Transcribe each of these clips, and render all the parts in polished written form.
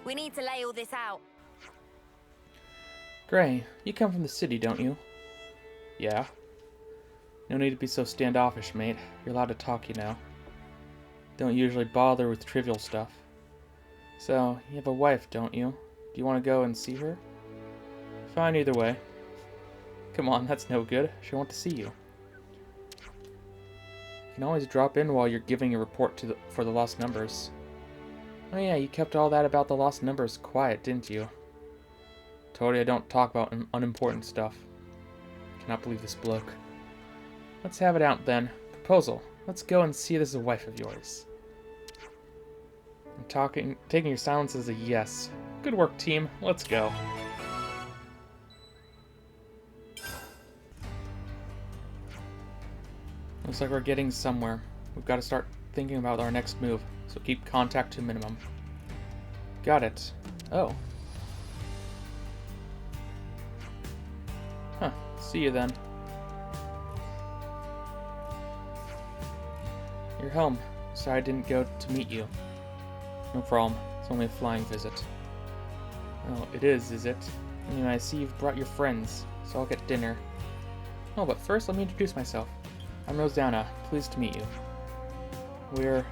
We need to lay all this out. Gray, you come from the city, don't you? Yeah. No need to be so standoffish, mate. You're allowed to talk, you know. Don't usually bother with trivial stuff. So, you have a wife, don't you? Do you want to go and see her? Fine either way. Come on, that's no good. She'll want to see you. You can always drop in while you're giving a report for the lost numbers. Oh yeah, you kept all that about the lost numbers quiet, didn't you? Told you I don't talk about unimportant stuff. Cannot believe this bloke. Let's have it out then. Proposal. Let's go and see this wife of yours. I'm taking your silence as a yes. Good work, team. Let's go. Looks like we're getting somewhere. We've got to start thinking about our next move, so keep contact to a minimum. Got it. Oh. Huh. See you then. You're home. Sorry I didn't go to meet you. No problem. It's only a flying visit. Oh, it is it? Anyway, I see you've brought your friends, so I'll get dinner. Oh, but first let me introduce myself. I'm Rosanna. Pleased to meet you. We're...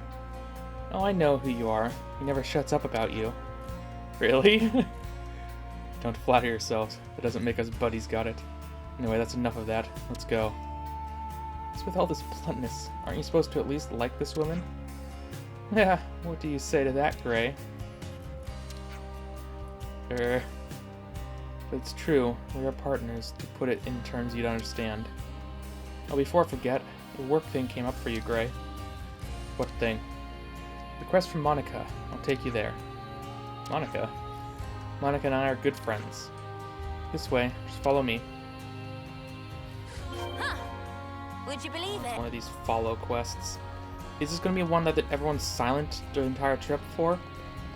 Oh, I know who you are. He never shuts up about you. Really? Don't flatter yourselves. That doesn't make us buddies, got it? Anyway, that's enough of that. Let's go. What's with all this bluntness? Aren't you supposed to at least like this woman? Yeah, what do you say to that, Gray? But it's true. We are partners, to put it in terms you'd understand. Oh, before I forget, a work thing came up for you, Gray. What thing? Request from Monica. I'll take you there. Monica? Monica and I are good friends. This way, just follow me. Huh. Would you believe it? One of these follow quests. Is this going to be one that everyone's silent the entire trip for?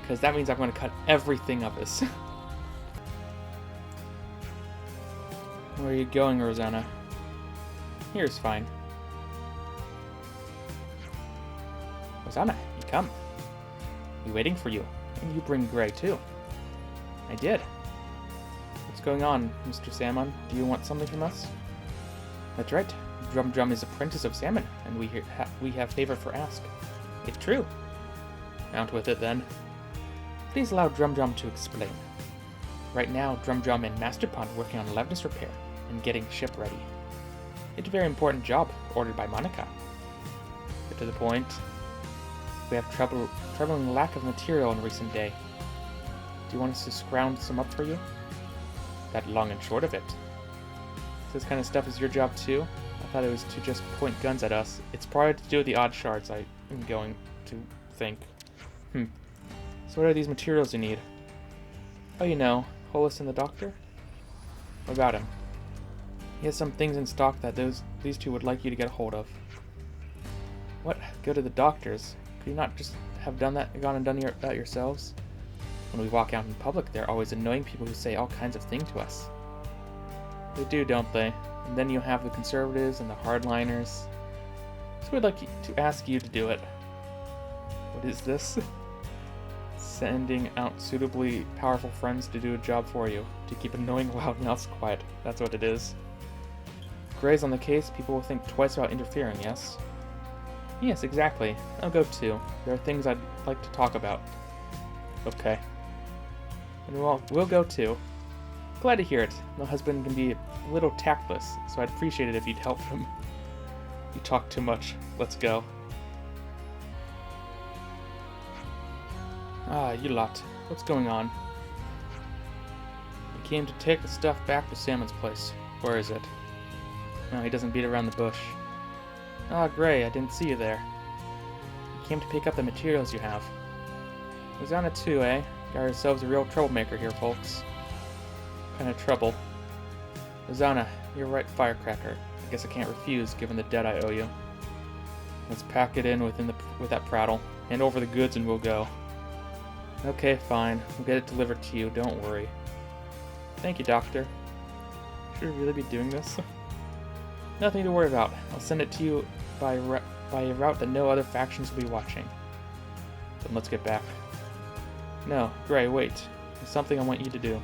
Because that means I'm going to cut everything of this. Where are you going, Rosanna? Here's fine. Rosanna, you come. We're waiting for you. And you bring Gray, too. I did. What's going on, Mr. Salmon? Do you want something from us? That's right. Drum Drum is apprentice of Salmon, and we have favor for ask. It's true. Out with it, then. Please allow Drum Drum to explain. Right now, Drum Drum and Master Pond are working on Levinus repair and getting ship ready. It's a very important job, ordered by Monica. Get to the point. We have troubling lack of material in recent day. Do you want us to scrounge some up for you? That long and short of it. This kind of stuff is your job too? I thought it was to just point guns at us. It's probably to do with the odd shards, I am going to think. So what are these materials you need? Oh, you know, Hollis and the doctor? What about him? He has some things in stock that these two would like you to get a hold of. What? Go to the doctors? Could you not just have gone and done that yourselves? When we walk out in public, there are always annoying people who say all kinds of things to us. They do, don't they? And then you have the conservatives and the hardliners. So we'd like to ask you to do it. What is this? Sending out suitably powerful friends to do a job for you. To keep annoying loud mouths quiet. That's what it is. If Gray's on the case, people will think twice about interfering, yes? Yes, exactly. I'll go too. There are things I'd like to talk about. Okay. And we'll go too. Glad to hear it. My husband can be a little tactless, so I'd appreciate it if you'd help him. You talk too much. Let's go. Ah, you lot. What's going on? We came to take the stuff back to Salmon's place. Where is it? No, he doesn't beat around the bush. Ah, Gray, I didn't see you there. We came to pick up the materials you have. Rosanna too, eh? Got ourselves a real troublemaker here, folks. Kind of trouble. Rosanna, you're right, firecracker. I guess I can't refuse, given the debt I owe you. Let's pack it in with that prattle. Hand over the goods and we'll go. Okay, fine. We'll get it delivered to you, don't worry. Thank you, Doctor. Should we really be doing this? Nothing to worry about. I'll send it to you by a route that no other factions will be watching. Then let's get back. No, Gray, wait. There's something I want you to do.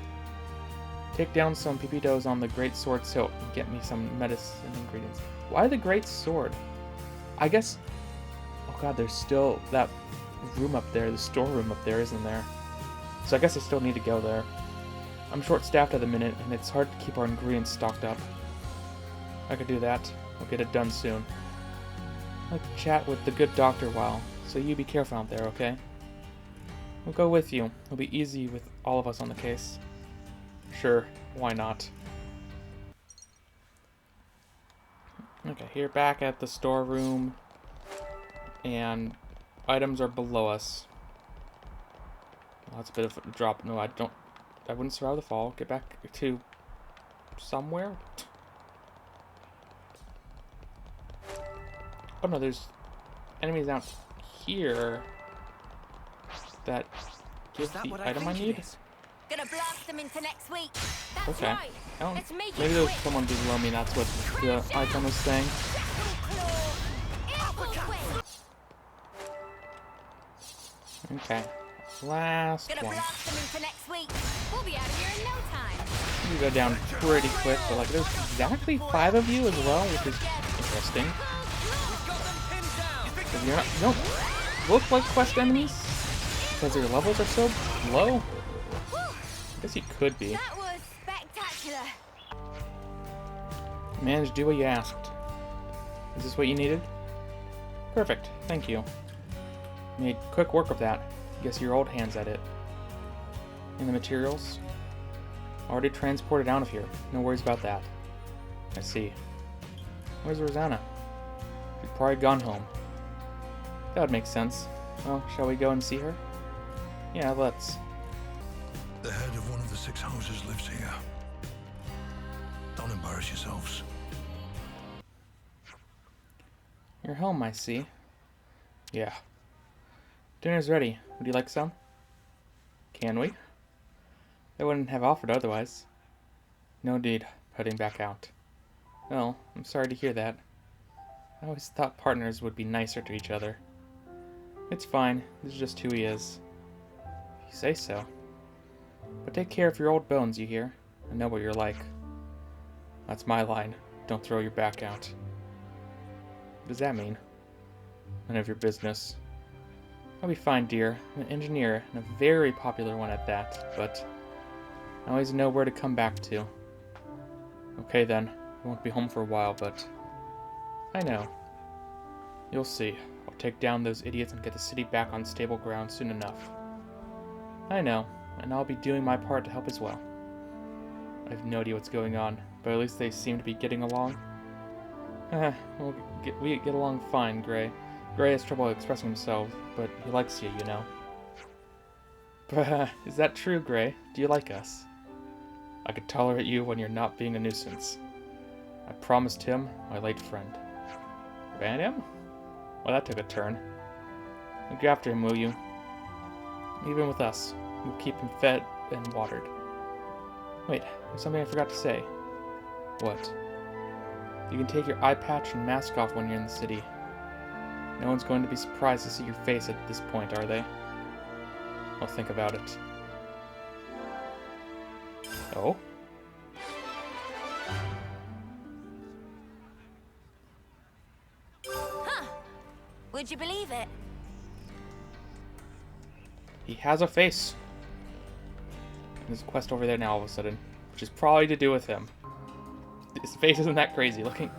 Take down some pepitos on the Great Sword's hilt and get me some medicine ingredients. Why the Great Sword? I guess... Oh god, there's still that room up there, the storeroom up there, isn't there? So I guess I still need to go there. I'm short-staffed at the minute, and it's hard to keep our ingredients stocked up. I could do that. We'll get it done soon. I'd like to chat with the good doctor a while, so you be careful out there, okay? We'll go with you. It'll be easy with all of us on the case. Sure, why not? Okay, here back at the storeroom, and items are below us. Well, that's a bit of a drop. No, I wouldn't survive the fall. Get back to somewhere? Oh no, there's enemies out here that give the item I need. Gonna blast them into next week. That's Okay. right. Let's make Maybe it there's quick. someone below me, that's what the item was saying. Okay. Last Gonna one. blast them into next week. We'll be out of here in no time. You go down pretty quick, but like there's exactly 5 of you as well, which is interesting. Because you don't look like quest enemies because your levels are so low. I guess you could be. That was spectacular. Managed to do what you asked. Is this what you needed? Perfect, thank you. Made quick work of that. Guess your old hand's at it. And the materials? Already transported out of here. No worries about that. I see. Where's Rosanna? She's probably gone home. That would make sense. Well, shall we go and see her? Yeah, let's. The head of one of the 6 houses lives here. Don't embarrass yourselves. You're home, I see. Yeah. Dinner's ready. Would you like some? Can we? I wouldn't have offered otherwise. No deed. Heading back out. Well, I'm sorry to hear that. I always thought partners would be nicer to each other. It's fine. This is just who he is. If you say so. But take care of your old bones, you hear? I know what you're like. That's my line. Don't throw your back out. What does that mean? None of your business. I'll be fine, dear. I'm an engineer, and a very popular one at that, but I always know where to come back to. Okay then. I won't be home for a while, but I know. You'll see. I'll take down those idiots and get the city back on stable ground soon enough. I know, and I'll be doing my part to help as well. I have no idea what's going on, but at least they seem to be getting along. We get along fine, Gray. Gray has trouble expressing himself, but he likes you, you know. Is that true, Gray? Do you like us? I could tolerate you when you're not being a nuisance. I promised him, my late friend. Abandon him? Well, that took a turn. Look after him, will you? Even with us, we'll keep him fed and watered. Wait, there's something I forgot to say. What? You can take your eye patch and mask off when you're in the city. No one's going to be surprised to see your face at this point, are they? I'll think about it. Oh? Huh. Would you believe it? He has a face. There's a quest over there now all of a sudden, which is probably to do with him. His face isn't that crazy looking.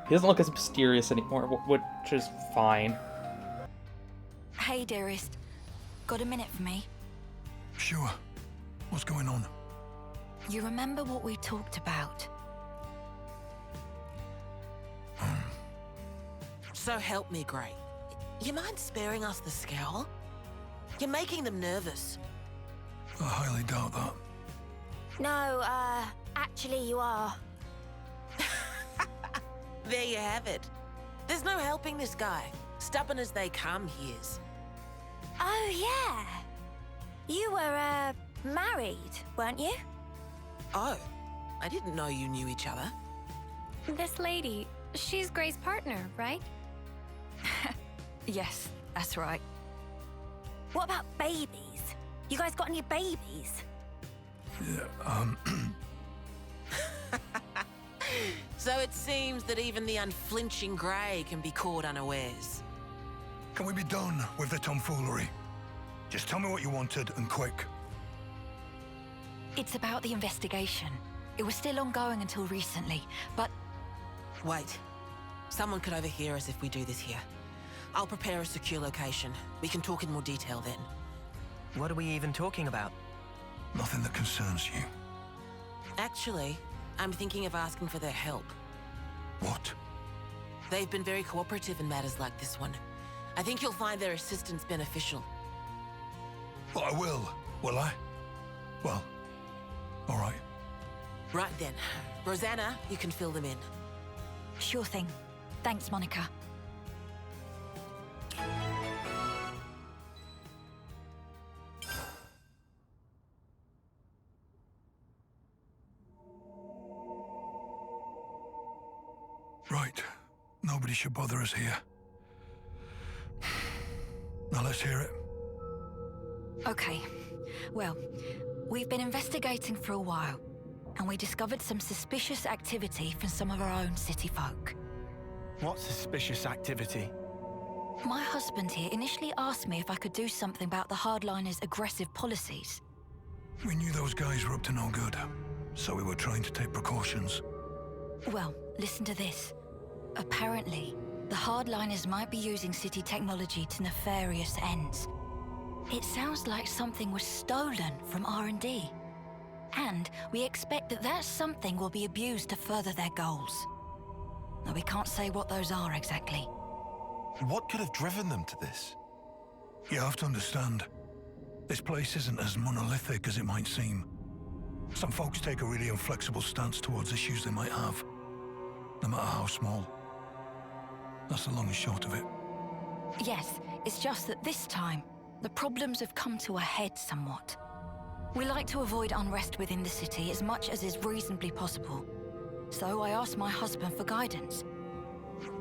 He doesn't look as mysterious anymore, which is fine. Hey, dearest. Got a minute for me? Sure. What's going on? You remember what we talked about? So help me, Gray. You mind sparing us the scowl? You're making them nervous. I highly doubt that. No, actually you are. There you have it. There's no helping this guy. Stubborn as they come, he is. Oh, yeah. You were, married, weren't you? Oh, I didn't know you knew each other. This lady, she's Gray's partner, right? Yes, that's right. What about babies? You guys got any babies? Yeah, So it seems that even the unflinching Grey can be caught unawares. can we be done with the tomfoolery? Just tell me what you wanted, and quick. It's about the investigation. It was still ongoing until recently, but Wait. Someone could overhear us if we do this here. I'll prepare a secure location. We can talk in more detail then. What are we even talking about? Nothing that concerns you. Actually, I'm thinking of asking for their help. What? They've been very cooperative in matters like this one. I think you'll find their assistance beneficial. Well, I will I? Well, all right. Right then. Rosanna, you can fill them in. sure thing. Thanks, Monica. Right. Nobody should bother us here. Now let's hear it. Okay. Well, we've been investigating for a while, and we discovered some suspicious activity from some of our own city folk. What suspicious activity? My husband here initially asked me if I could do something about the hardliners' aggressive policies. We knew those guys were up to no good, so we were trying to take precautions. Well, listen to this. Apparently, the hardliners might be using city technology to nefarious ends. It sounds like something was stolen from R&D. And we expect that that something will be abused to further their goals. Now, we can't say what those are exactly. What could have driven them to this? You have to understand, this place isn't as monolithic as it might seem. Some folks take a really inflexible stance towards issues they might have, no matter how small. That's the long and short of it. Yes, it's just that this time, the problems have come to a head somewhat. We like to avoid unrest within the city as much as is reasonably possible. So I asked my husband for guidance.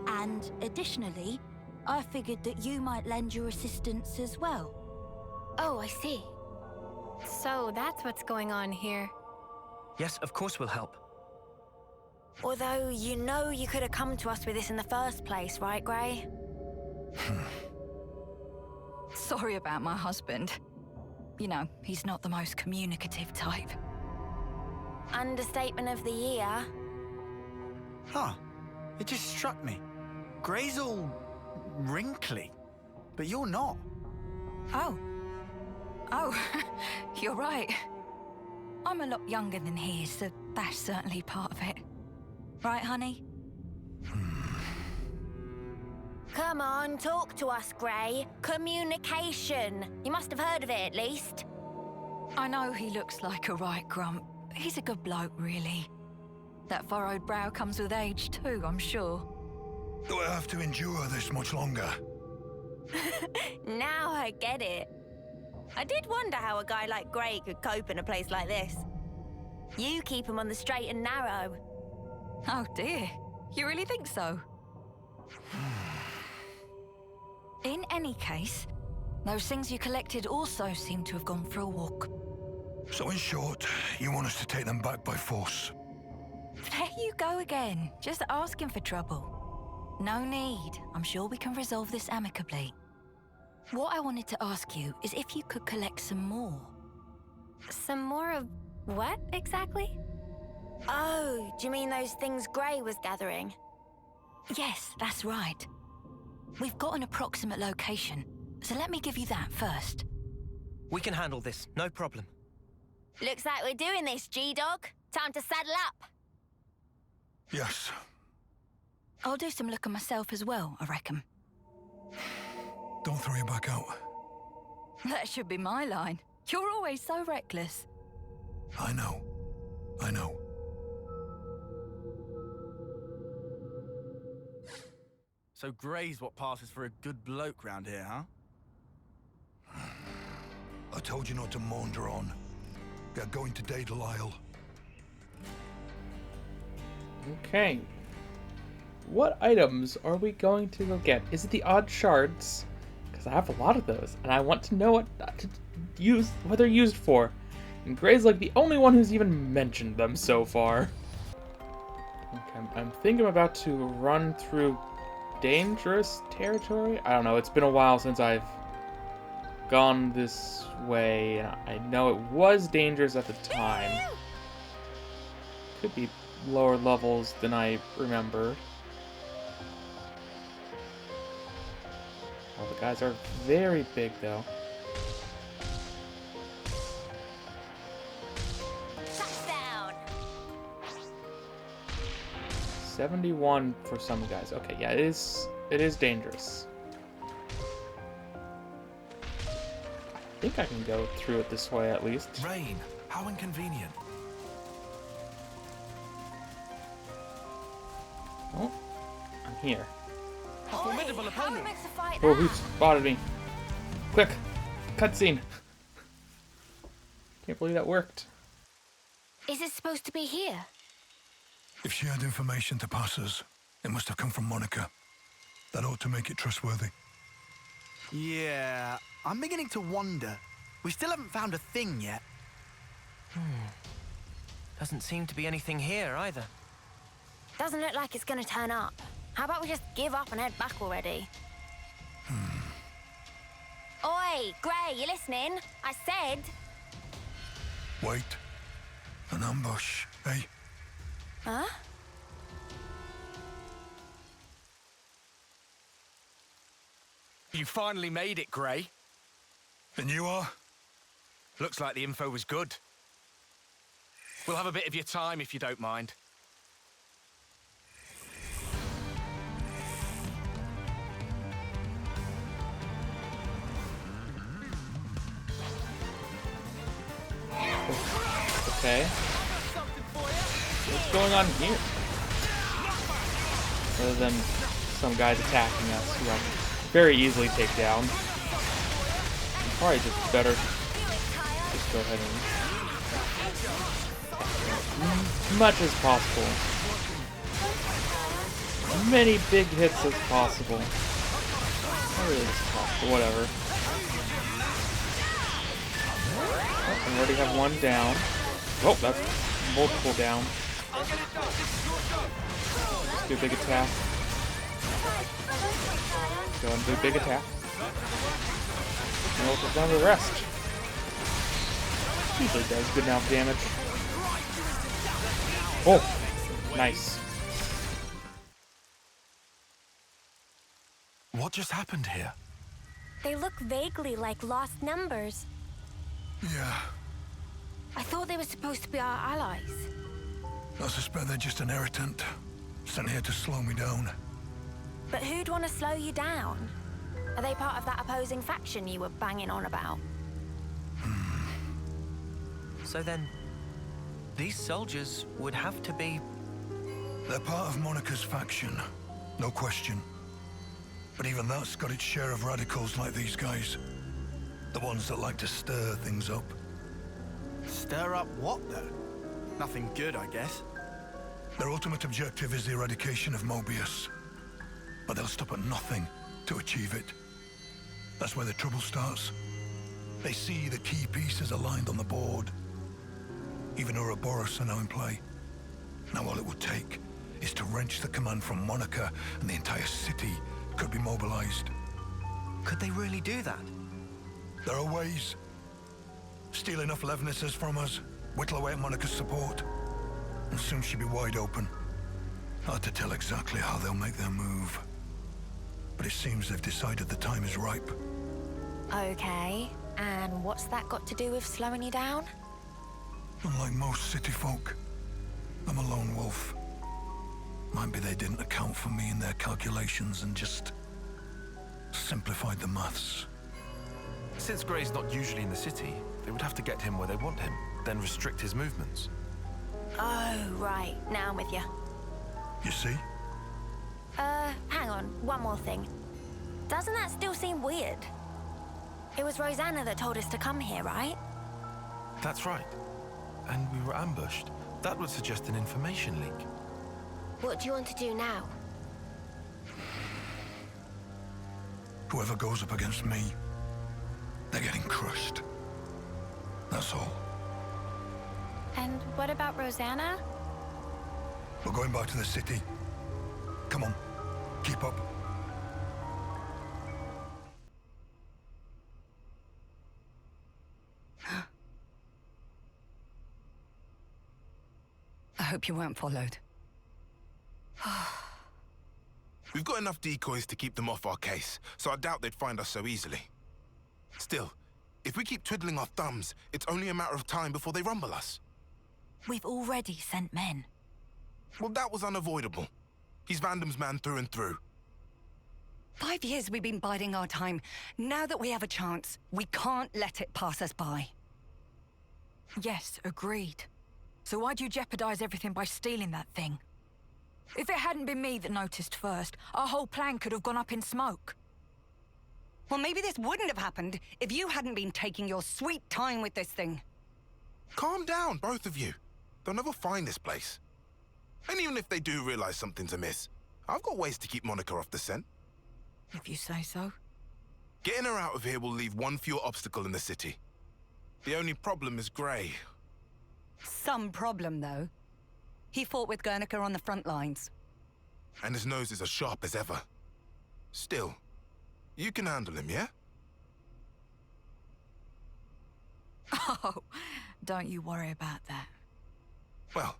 And additionally, I figured that you might lend your assistance as well. Oh, I see. So that's what's going on here. Yes, of course we'll help. Although you know you could have come to us with this in the first place, right, Grey? Sorry about my husband. You know, he's not the most communicative type. Understatement of the year. Huh. It just struck me. Grey's all wrinkly, but you're not. Oh, you're right. I'm a lot younger than he is, so that's certainly part of it. Right, honey? Come on, talk to us, Grey. Communication. You must have heard of it, at least. I know he looks like a right grump. He's a good bloke, really. That furrowed brow comes with age, too, I'm sure. Do I have to endure this much longer? Now I get it. I did wonder how a guy like Grey could cope in a place like this. You keep him on the straight and narrow. Oh dear, you really think so? In any case, those things you collected also seem to have gone for a walk. So in short, you want us to take them back by force? There you go again, just asking for trouble. No need, I'm sure we can resolve this amicably. What I wanted to ask you is if you could collect some more. Some more of what, exactly? Oh, do you mean those things Grey was gathering? Yes, that's right. We've got an approximate location, so let me give you that first. We can handle this, no problem. Looks like we're doing this, G-Dog. Time to saddle up. Yes. I'll do some looking myself as well, I reckon. Don't throw your back out. That should be my line. You're always so reckless. I know. So Grey's what passes for a good bloke round here, huh? I told you not to maunder on. Get going to Daedal Isle. Okay. What items are we going to go get? Is it the odd shards? because I have a lot of those, and I want to know what they're used for. And Gray's like the only one who's even mentioned them so far. Okay, I'm thinking I'm about to run through dangerous territory. I don't know. It's been a while since I've gone this way, and I know it was dangerous at the time. Could be lower levels than I remember. Oh, the guys are very big, though. Touchdown! 71 for some guys. Okay, yeah, it is dangerous. I think I can go through it this way at least. Rain, how inconvenient. Oh, I'm here. A formidable opponent. How to fight Oh, that? he spotted me. Quick, cutscene. Can't believe that worked. Is it supposed to be here? If she had information to pass us, it must have come from Monica. That ought to make it trustworthy. Yeah, I'm beginning to wonder. We still haven't found a thing yet. Doesn't seem to be anything here either. Doesn't look like it's gonna turn up. How about we just give up and head back already? Oi, Gray, you listening? I said... Wait. An ambush, eh? Huh? You finally made it, Gray. And you are? Looks like the info was good. We'll have a bit of your time if you don't mind. Okay. What's going on here? Other than some guys attacking us who I can very easily take down. Probably just better just go ahead and as much as possible. As many big hits as possible. Not really as possible, whatever. Oh, I already have one down. Oh, that's multiple down. Let's do a big attack. Go and do a big attack. And we'll put down the rest. Usually does good enough damage. Oh, nice. What just happened here? They look vaguely like lost numbers. Yeah. I thought they were supposed to be our allies. I suspect they're just an irritant. Sent here to slow me down. But who'd want to slow you down? Are they part of that opposing faction you were banging on about? So then, these soldiers would have to be... They're part of Monica's faction. No question. But even that's got its share of radicals like these guys. The ones that like to stir things up. Stir up what, though? Nothing good, I guess. Their ultimate objective is the eradication of Mobius. But they'll stop at nothing to achieve it. That's where the trouble starts. They see the key pieces aligned on the board. Even Ouroboros are now in play. Now all it would take is to wrench the command from Monica, and the entire city could be mobilized. Could they really do that? There are ways. Steal enough Levnisses from us, whittle away at Monica's support, and soon she'll be wide open. Hard to tell exactly how they'll make their move. But it seems they've decided the time is ripe. Okay, and what's that got to do with slowing you down? Unlike most city folk, I'm a lone wolf. Might be they didn't account for me in their calculations and just simplified the maths. Since Gray's not usually in the city, they would have to get him where they want him, then restrict his movements. Oh, right. Now I'm with you. You see? Hang on. One more thing. Doesn't that still seem weird? It was Rosanna that told us to come here, right? That's right. And we were ambushed. That would suggest an information link. What do you want to do now? Whoever goes up against me, they're getting crushed. That's all. And what about Rosanna? We're going back to the city. Come on, keep up. I hope you weren't followed. We've got enough decoys to keep them off our case, so I doubt they'd find us so easily. Still, if we keep twiddling our thumbs, it's only a matter of time before they rumble us. We've already sent men. Well, that was unavoidable. He's Vandam's man through and through. 5 years we've been biding our time. Now that we have a chance, we can't let it pass us by. Yes, agreed. So why'd you jeopardize everything by stealing that thing? If it hadn't been me that noticed first, our whole plan could have gone up in smoke. Well, maybe this wouldn't have happened if you hadn't been taking your sweet time with this thing. Calm down, both of you. They'll never find this place. And even if they do realize something's amiss, I've got ways to keep Monica off the scent. If you say so. Getting her out of here will leave one fewer obstacle in the city. The only problem is Grey. Some problem, though. He fought with Guernica on the front lines. And his nose is as sharp as ever. Still, you can handle him, yeah? Oh, don't you worry about that. Well,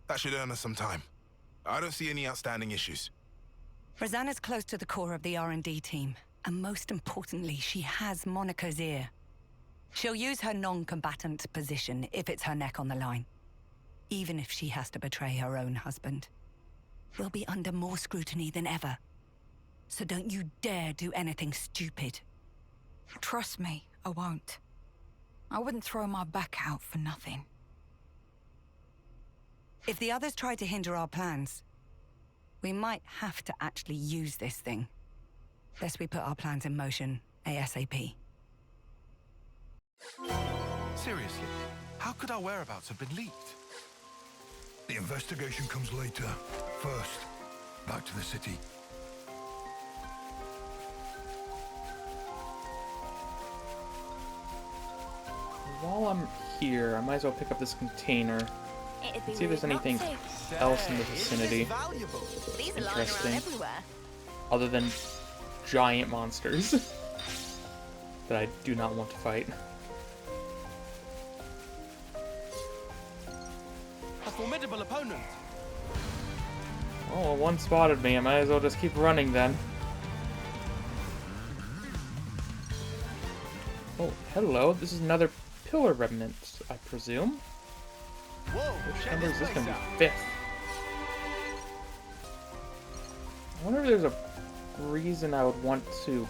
that should earn us some time. I don't see any outstanding issues. Rosanna's close to the core of the R&D team. And most importantly, she has Monica's ear. She'll use her non-combatant position if it's her neck on the line. Even if she has to betray her own husband. We'll be under more scrutiny than ever. So don't you dare do anything stupid. Trust me, I won't. I wouldn't throw my back out for nothing. If the others try to hinder our plans, we might have to actually use this thing. Lest we put our plans in motion ASAP. Seriously, how could our whereabouts have been leaked? The investigation comes later. First, back to the city. While I'm here, I might as well pick up this container. See if there's anything else in the vicinity interesting, other than giant monsters that I do not want to fight. A formidable opponent. Oh, well, one spotted me. I might as well just keep running then. Oh, hello. This is another pillar remnant, I presume. Whoa, which number is this going to be? 5th. I wonder if there's a reason I would want to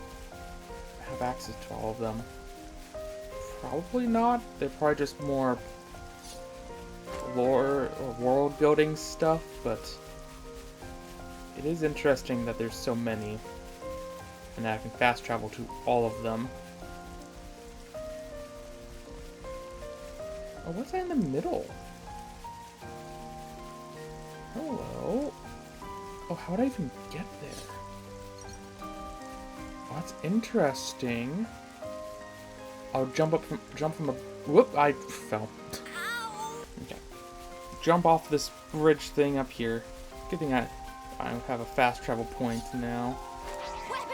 have access to all of them. Probably not. They're probably just more lore or world building stuff, but it is interesting that there's so many and that I can fast travel to all of them. Oh, what's that in the middle? Hello? Oh, how would I even get there? Oh, that's interesting. I'll jump from a... Whoop, I fell. Okay. Jump off this bridge thing up here. Good thing I have a fast travel point now.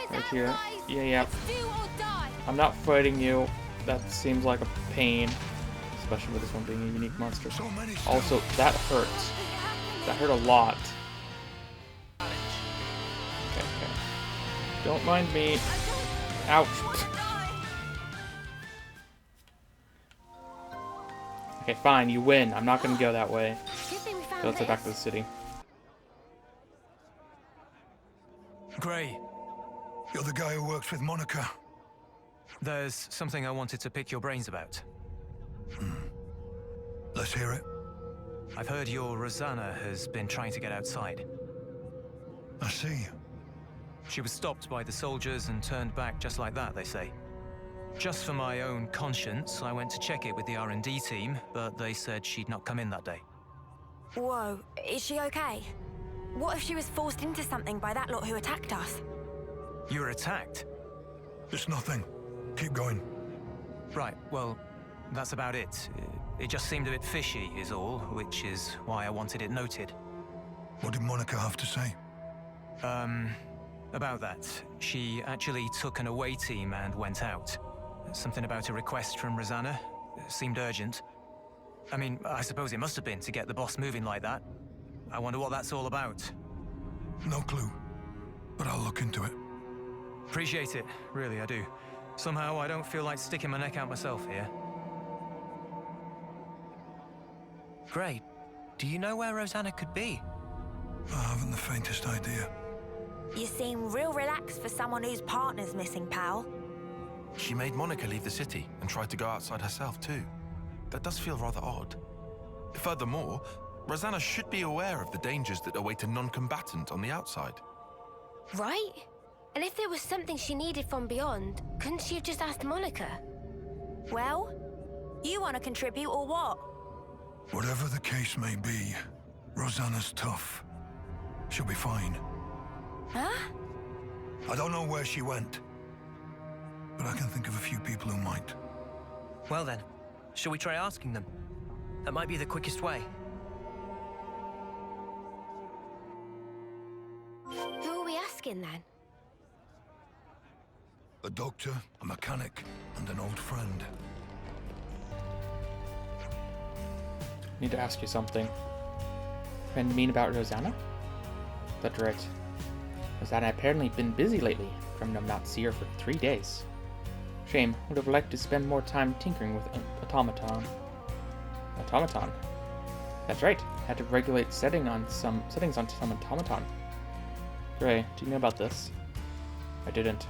Right here. Yeah. I'm not fighting you. That seems like a pain. Especially with this one being a unique monster. Also, that hurt. That hurt a lot. Okay. Don't mind me. Ouch. Okay, fine, you win. I'm not gonna go that way. So let's head back to the city. Grey. You're the guy who works with Monica. There's something I wanted to pick your brains about. Let's hear it. I've heard your Rosanna has been trying to get outside. I see. She was stopped by the soldiers and turned back just like that, they say. Just for my own conscience, I went to check it with the R&D team, but they said she'd not come in that day. Whoa, is she okay? What if she was forced into something by that lot who attacked us? You were attacked? It's nothing. Keep going. Right, well, that's about it. It just seemed a bit fishy is all, which is why I wanted it noted. What did Monica have to say? About that. She actually took an away team and went out. Something about a request from Rosanna. Seemed urgent. I mean, I suppose it must have been to get the boss moving like that. I wonder what that's all about. No clue. But I'll look into it. Appreciate it, really, I do. Somehow I don't feel like sticking my neck out myself here. Gray, do you know where Rosanna could be? I haven't the faintest idea. You seem real relaxed for someone whose partner's missing, pal. She made Monica leave the city and tried to go outside herself too. That does feel rather odd. Furthermore, Rosanna should be aware of the dangers that await a non-combatant on the outside. Right? And if there was something she needed from beyond, couldn't she have just asked Monica? Well, you want to contribute or what? Whatever the case may be, Rosanna's tough. She'll be fine. Huh? I don't know where she went, but I can think of a few people who might. Well then, shall we try asking them? That might be the quickest way. Who are we asking then? A doctor, a mechanic, and an old friend. Need to ask you something. Friend mean about Rosanna? That's right. Rosanna apparently been busy lately, from not see her for 3 days. Shame, would have liked to spend more time tinkering with an automaton. Automaton? That's right, had to regulate settings on some automaton. Gray, do you know about this? I didn't.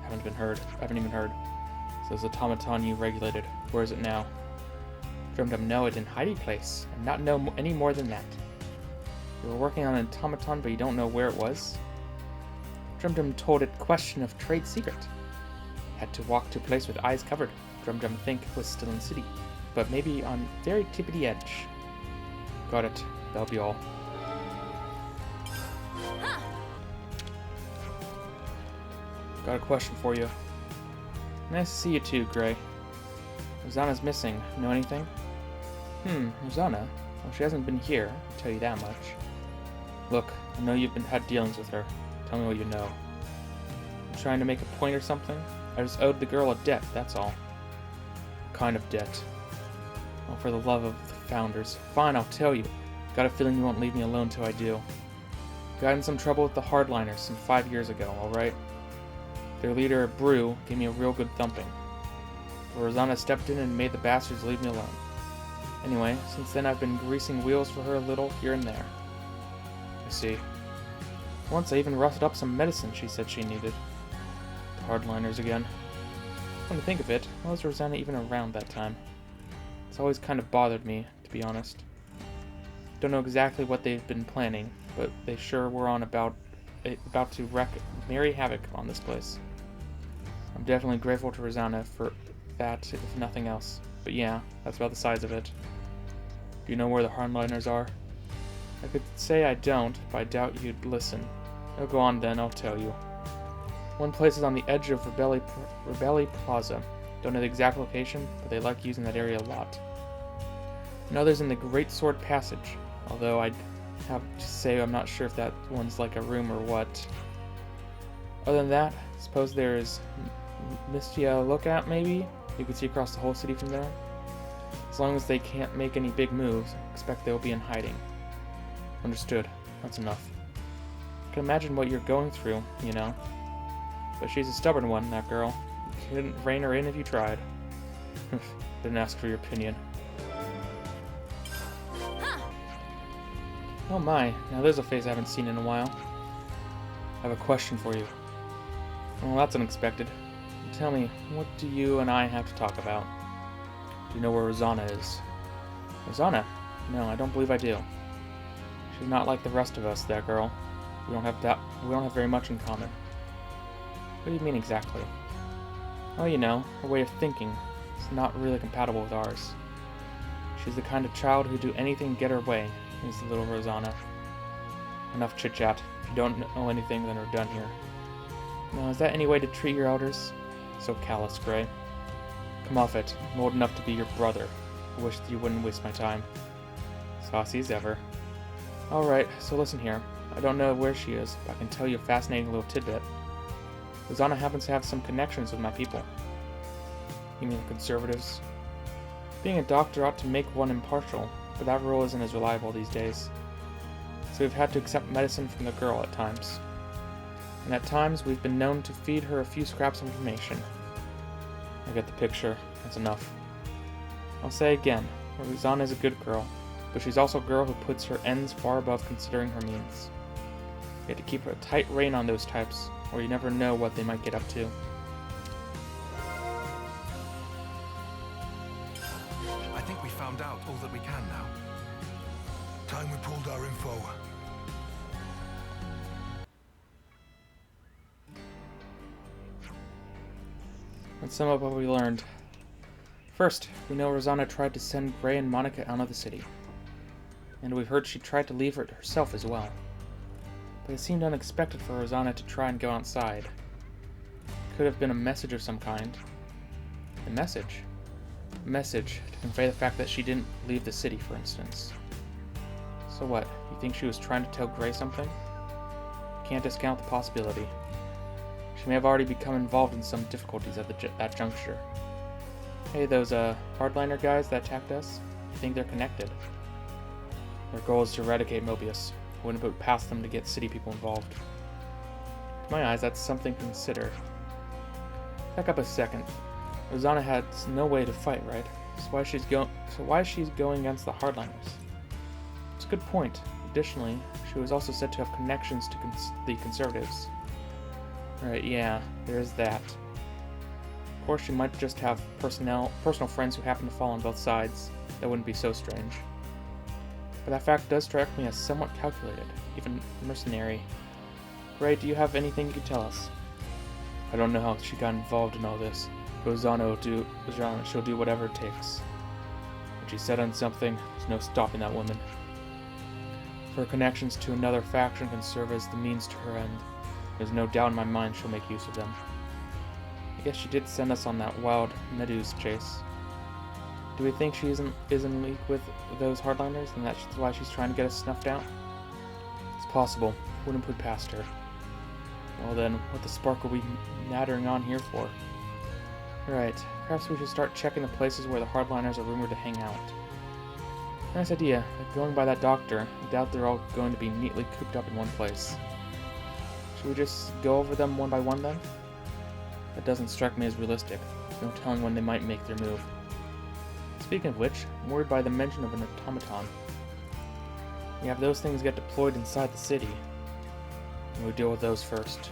Haven't even heard. So this automaton you regulated, where is it now? Drum know it in hiding place, and not know any more than that. You were working on an automaton, but you don't know where it was? Drum told it question of trade secret. Had to walk to a place with eyes covered. Drum think was still in city, but maybe on very tippity edge. Got it. That'll be all. Huh. Got a question for you. Nice to see you too, Gray. Rosanna's missing. Know anything? Rosanna? Well, she hasn't been here, I'll tell you that much. Look, I know you've had dealings with her. Tell me what you know. You trying to make a point or something? I just owed the girl a debt, that's all. What kind of debt? Well, for the love of the founders. Fine, I'll tell you. Got a feeling you won't leave me alone till I do. Got in some trouble with the hardliners some 5 years ago, alright? Their leader, Brew, gave me a real good thumping. But Rosanna stepped in and made the bastards leave me alone. Anyway, since then I've been greasing wheels for her a little here and there. I see. Once I even rusted up some medicine she said she needed. The hardliners again. Come to think of it, why was Rosanna even around that time? It's always kind of bothered me, to be honest. Don't know exactly what they've been planning, but they sure were on about to wreak merry havoc on this place. I'm definitely grateful to Rosanna for that, if nothing else. But yeah, that's about the size of it. Do you know where the hardliners are? I could say I don't, but I doubt you'd listen. Oh, go on then, I'll tell you. One place is on the edge of Rebelli Plaza. Don't know the exact location, but they like using that area a lot. Another's in the Great Sword Passage, although I'd have to say I'm not sure if that one's like a room or what. Other than that, I suppose there's Mistia Lookout, maybe? You can see across the whole city from there. As long as they can't make any big moves, I expect they'll be in hiding. Understood. That's enough. I can imagine what you're going through, you know. But she's a stubborn one, that girl. You couldn't rein her in if you tried. Didn't ask for your opinion. Huh. Oh my, now there's a face I haven't seen in a while. I have a question for you. Well, that's unexpected. Tell me, what do you and I have to talk about? Do you know where Rosanna is? Rosanna? No, I don't believe I do. She's not like the rest of us, that girl. We don't have very much in common. What do you mean exactly? Oh, you know, her way of thinking is not really compatible with ours. She's the kind of child who'd do anything to get her way, is the little Rosanna. Enough chit-chat. If you don't know anything, then we're done here. Now, is that any way to treat your elders? So callous, Gray. Come off it. I'm old enough to be your brother. I wish that you wouldn't waste my time. Saucy as ever. Alright, so listen here. I don't know where she is, but I can tell you a fascinating little tidbit. Rosanna happens to have some connections with my people. You mean the conservatives? Being a doctor ought to make one impartial, but that rule isn't as reliable these days. So we've had to accept medicine from the girl at times. And at times we've been known to feed her a few scraps of information. I get the picture. That's enough. I'll say again, Rosanna is a good girl, but she's also a girl who puts her ends far above considering her means. You have to keep a tight rein on those types, or you never know what they might get up to. I think we found out all that we can now. Time we pulled our info. Let's sum up what we learned. First, we know Rosanna tried to send Gray and Monica out of the city. And we've heard she tried to leave it herself as well. But it seemed unexpected for Rosanna to try and go outside. Could have been a message of some kind. A message? A message to convey the fact that she didn't leave the city, for instance. So what, you think she was trying to tell Gray something? Can't discount the possibility. She may have already become involved in some difficulties at that juncture. Hey, those hardliner guys that attacked us, I think they're connected. Their goal is to eradicate Mobius. I wouldn't put it past them to get city people involved. To my eyes, that's something to consider. Back up a second. Rosanna had no way to fight, right? So why she's going against the hardliners? It's a good point. Additionally, she was also said to have connections to the conservatives. Right, yeah, there's that. Of course, she might just have personal friends who happen to fall on both sides. That wouldn't be so strange. But that fact does strike me as somewhat calculated, even mercenary. Gray, do you have anything you could tell us? I don't know how she got involved in all this. Rosanna she'll do whatever it takes. When she's set on something, there's no stopping that woman. Her connections to another faction can serve as the means to her end. There's no doubt in my mind she'll make use of them. I guess she did send us on that wild Meduse chase. Do we think she isn't in league with those hardliners, and that's why she's trying to get us snuffed out? It's possible. Wouldn't put past her. Well then, what the spark are we nattering on here for? Right, perhaps we should start checking the places where the hardliners are rumored to hang out. Nice idea, but going by that doctor, I doubt they're all going to be neatly cooped up in one place. Should we just go over them one by one then? That doesn't strike me as realistic. There's no telling when they might make their move. Speaking of which, I'm worried by the mention of an automaton. We have those things get deployed inside the city, and we deal with those first.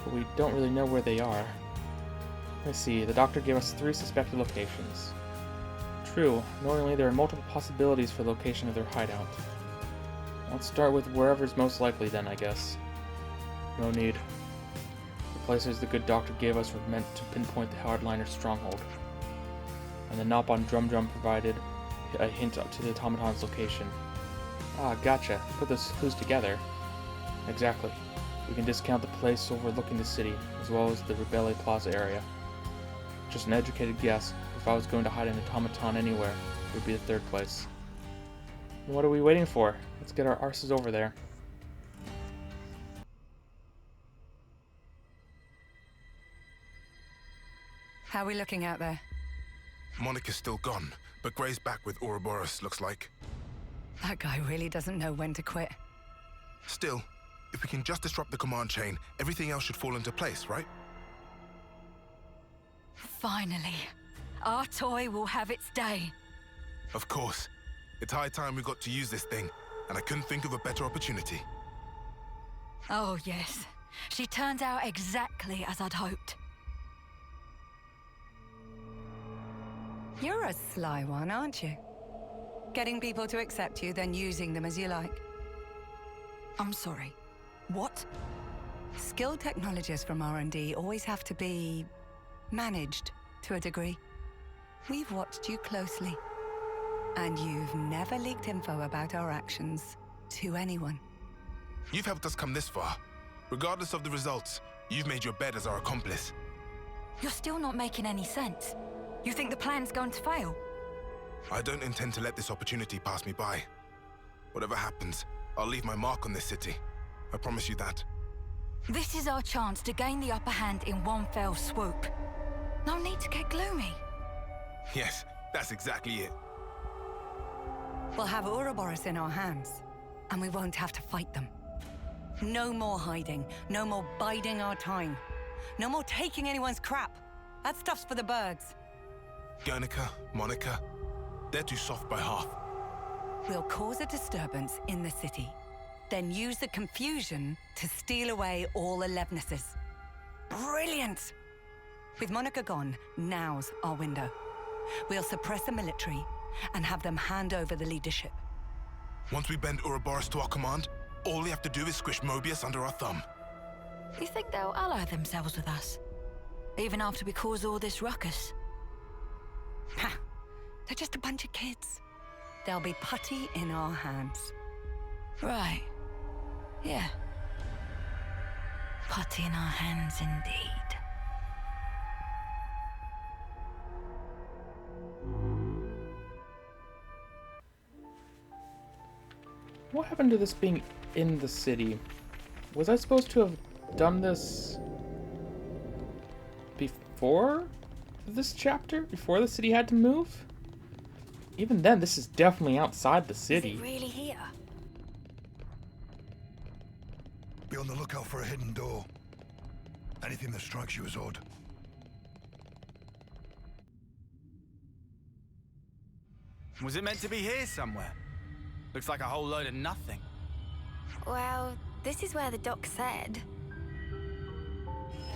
But we don't really know where they are. Let's see, the doctor gave us 3 suspected locations. True, normally there are multiple possibilities for the location of their hideout. Let's start with wherever's most likely then, I guess. No need. The places the good doctor gave us were meant to pinpoint the hardliner's stronghold. And the knob on Drum provided a hint to the automaton's location. Ah, gotcha. Put those clues together. Exactly. We can discount the place overlooking the city, as well as the Rebelle Plaza area. Just an educated guess. If I was going to hide an automaton anywhere, it would be the 3rd place. And what are we waiting for? Let's get our arses over there. How are we looking out there? Monica's still gone, but Gray's back with Ouroboros, looks like. That guy really doesn't know when to quit. Still, if we can just disrupt the command chain, everything else should fall into place, right? Finally. Our toy will have its day. Of course. It's high time we got to use this thing, and I couldn't think of a better opportunity. Oh, yes. She turns out exactly as I'd hoped. You're a sly one, aren't you? Getting people to accept you, then using them as you like. I'm sorry. What? Skilled technologists from R&D always have to be managed to a degree. We've watched you closely, and you've never leaked info about our actions to anyone. You've helped us come this far. Regardless of the results, you've made your bed as our accomplice. You're still not making any sense. You think the plan's going to fail? I don't intend to let this opportunity pass me by. Whatever happens, I'll leave my mark on this city. I promise you that. This is our chance to gain the upper hand in one fell swoop. No need to get gloomy. Yes, that's exactly it. We'll have Ouroboros in our hands, and we won't have to fight them. No more hiding, no more biding our time. No more taking anyone's crap. That stuff's for the birds. Guernica, Monica, they're too soft by half. We'll cause a disturbance in the city, then use the confusion to steal away all the Levnesses. Brilliant! With Monica gone, now's our window. We'll suppress the military and have them hand over the leadership. Once we bend Ouroboros to our command, all we have to do is squish Mobius under our thumb. You think they'll ally themselves with us? Even after we cause all this ruckus? Ha! They're just a bunch of kids. They'll be putty in our hands. Right. Yeah. Putty in our hands indeed. What happened to this being in the city? Was I supposed to have done this before this chapter? Before the city had to move? Even then, this is definitely outside the city. Is it really here? Be on the lookout for a hidden door. Anything that strikes you as odd. Was it meant to be here somewhere? Looks like a whole load of nothing. Well, this is where the doc said.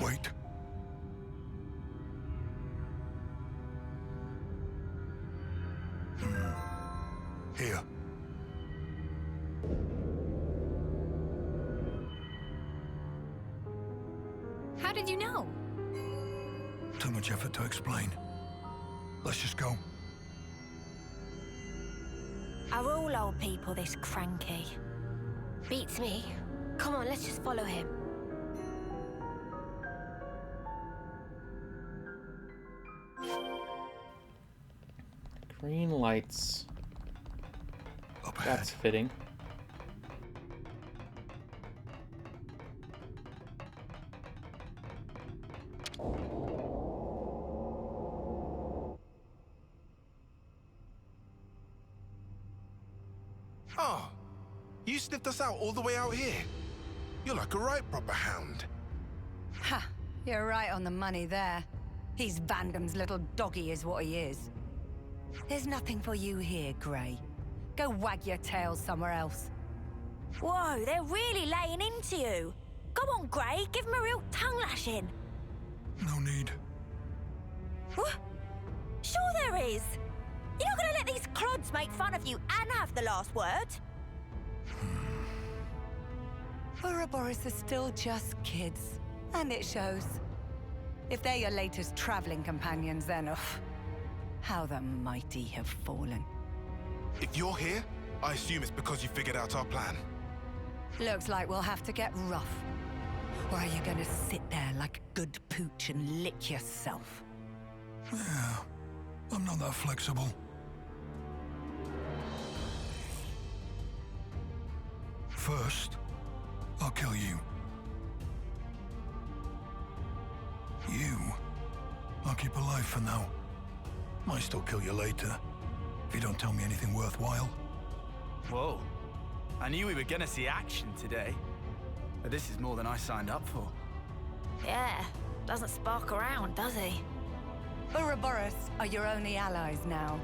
Wait. Here. How did you know? Too much effort to explain. Let's just go. Are all old people this cranky? Beats me. Come on, let's just follow him. Green lights. Up ahead. That's fitting. Oh, you sniffed us out all the way out here. You're like a right proper hound. Ha! You're right on the money there. He's Vandam's little doggy is what he is. There's nothing for you here, Grey. Go wag your tail somewhere else. Whoa, they're really laying into you. Go on, Grey, give him a real tongue lashing. No need. What? Sure there is. You're not gonna let these clods make fun of you and have the last word? Ouroboros are still just kids, and it shows. If they're your latest traveling companions, then how the mighty have fallen. If you're here, I assume it's because you figured out our plan. Looks like we'll have to get rough. Or are you gonna sit there like a good pooch and lick yourself? Yeah, I'm not that flexible. First, I'll kill you. You, I'll keep alive for now. Might still kill you later, if you don't tell me anything worthwhile. Whoa. I knew we were gonna see action today. But this is more than I signed up for. Yeah, doesn't spark around, does he? Ouroboros are your only allies now.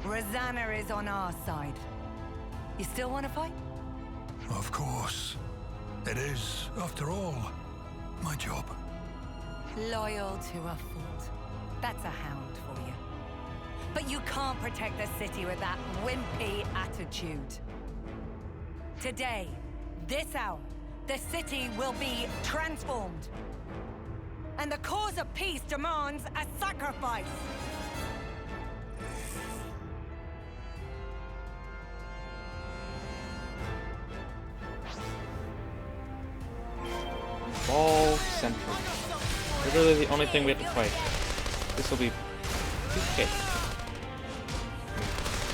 Rosanna is on our side. You still want to fight? Of course. It is, after all, my job. Loyal to a fault. That's a hound for you. But you can't protect the city with that wimpy attitude. Today, this hour, the city will be transformed. And the cause of peace demands a sacrifice. Ball central. Literally the only thing we have to fight. This will be okay.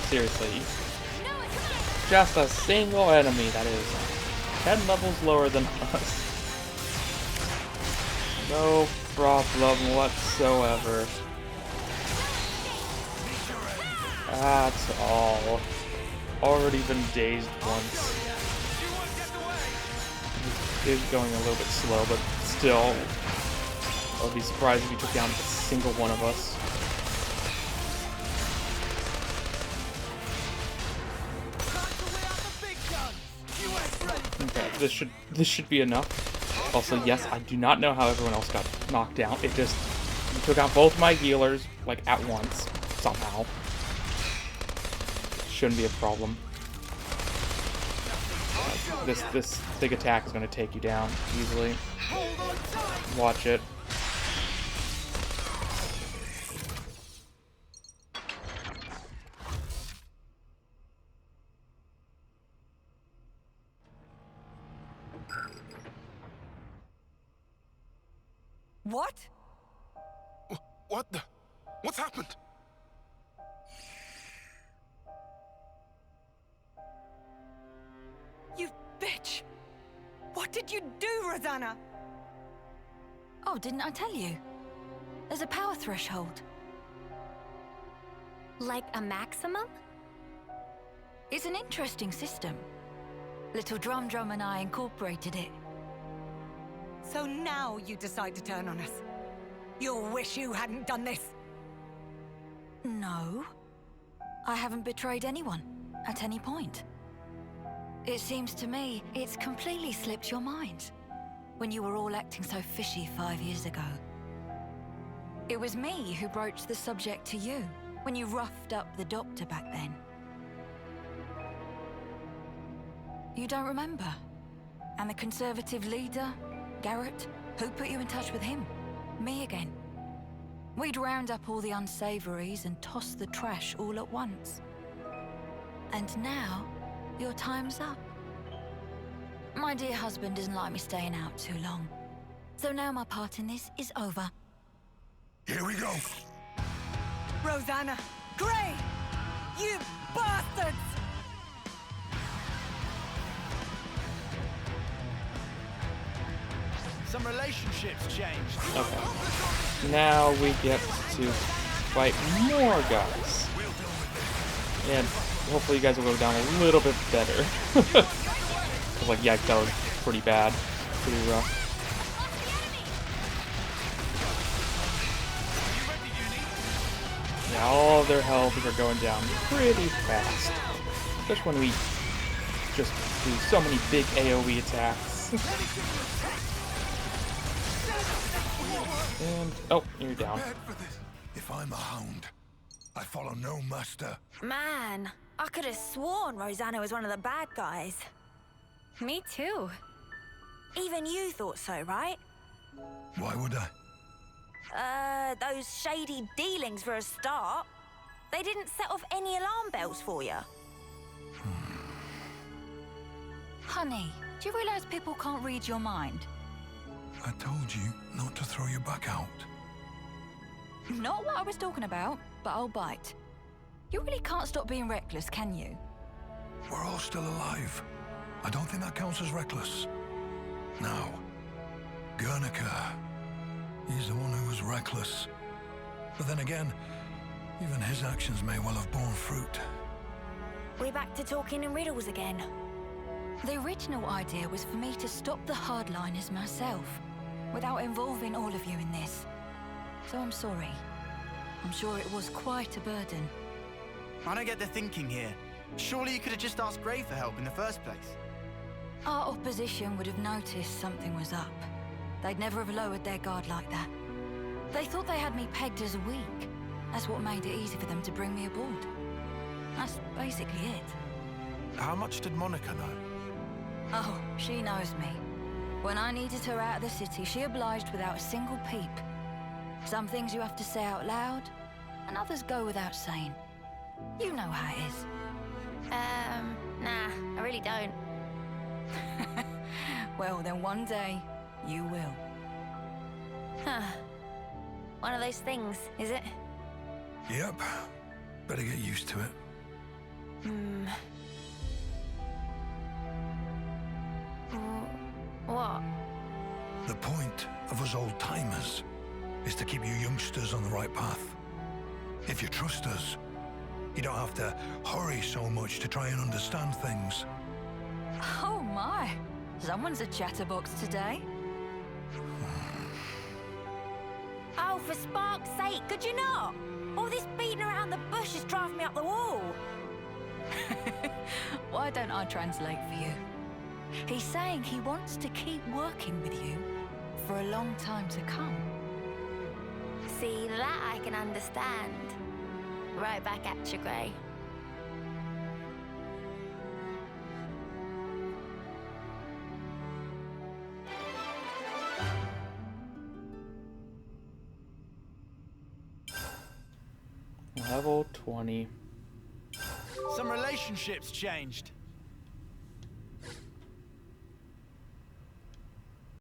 Seriously. Just a single enemy that is 10 levels lower than us. No problem whatsoever. That's all. Already been dazed once. It is going a little bit slow, but still. I would be surprised if you took down a single one of us. Okay, this should be enough. Also, yes, I do not know how everyone else got knocked out. It just took out both my healers like at once somehow. Shouldn't be a problem. This big attack is going to take you down easily. Watch it. What? What the? What's happened? You bitch! What did you do, Rosanna? Oh, didn't I tell you? There's a power threshold. Like a maximum? It's an interesting system. Little Drum and I incorporated it. So now you decide to turn on us. You'll wish you hadn't done this. No. I haven't betrayed anyone, at any point. It seems to me it's completely slipped your mind, when you were all acting so fishy 5 years ago. It was me who broached the subject to you, when you roughed up the doctor back then. You don't remember? And the Conservative leader, Garrett, who put you in touch with him? Me again. We'd round up all the unsavories and toss the trash all at once. And now, your time's up. My dear husband doesn't like me staying out too long. So now my part in this is over. Here we go. Rosanna! Gray! You bastards! Some relationships changed. Okay. Now we get to fight more guys. And hopefully you guys will go down a little bit better. Like, yeah, that was pretty bad. Pretty rough. Yeah, all of their health are going down pretty fast. Especially when we just do so many big AoE attacks. And, oh, you're down. If I'm a hound, I follow no master. Man, I could have sworn Rosanna was one of the bad guys. Me too. Even you thought so, right? Why would I? Those shady dealings for a start. They didn't set off any alarm bells for you. Honey, do you realize people can't read your mind? I told you not to throw your back out. Not what I was talking about, but I'll bite. You really can't stop being reckless, can you? We're all still alive. I don't think that counts as reckless. Now, Guernica. He's the one who was reckless. But then again, even his actions may well have borne fruit. We back to talking in riddles again. The original idea was for me to stop the hardliners myself, without involving all of you in this. So I'm sorry. I'm sure it was quite a burden. I don't get the thinking here. Surely you could have just asked Gray for help in the first place. Our opposition would have noticed something was up. They'd never have lowered their guard like that. They thought they had me pegged as weak. That's what made it easy for them to bring me aboard. That's basically it. How much did Monica know? Oh, she knows me. When I needed her out of the city, she obliged without a single peep. Some things you have to say out loud, and others go without saying. You know how it is. Nah, I really don't. Well, then one day, you will. Huh. One of those things, is it? Yep. Better get used to it. What? The point of us old-timers is to keep you youngsters on the right path. If you trust us, you don't have to hurry so much to try and understand things. Oh my. Someone's a chatterbox today. Oh, for spark's sake, could you not? All this beating around the bush is driving me up the wall. Why don't I translate for you? He's saying he wants to keep working with you for a long time to come. See, that I can understand. Right back at you, Grey. Level 20. Some relationships changed.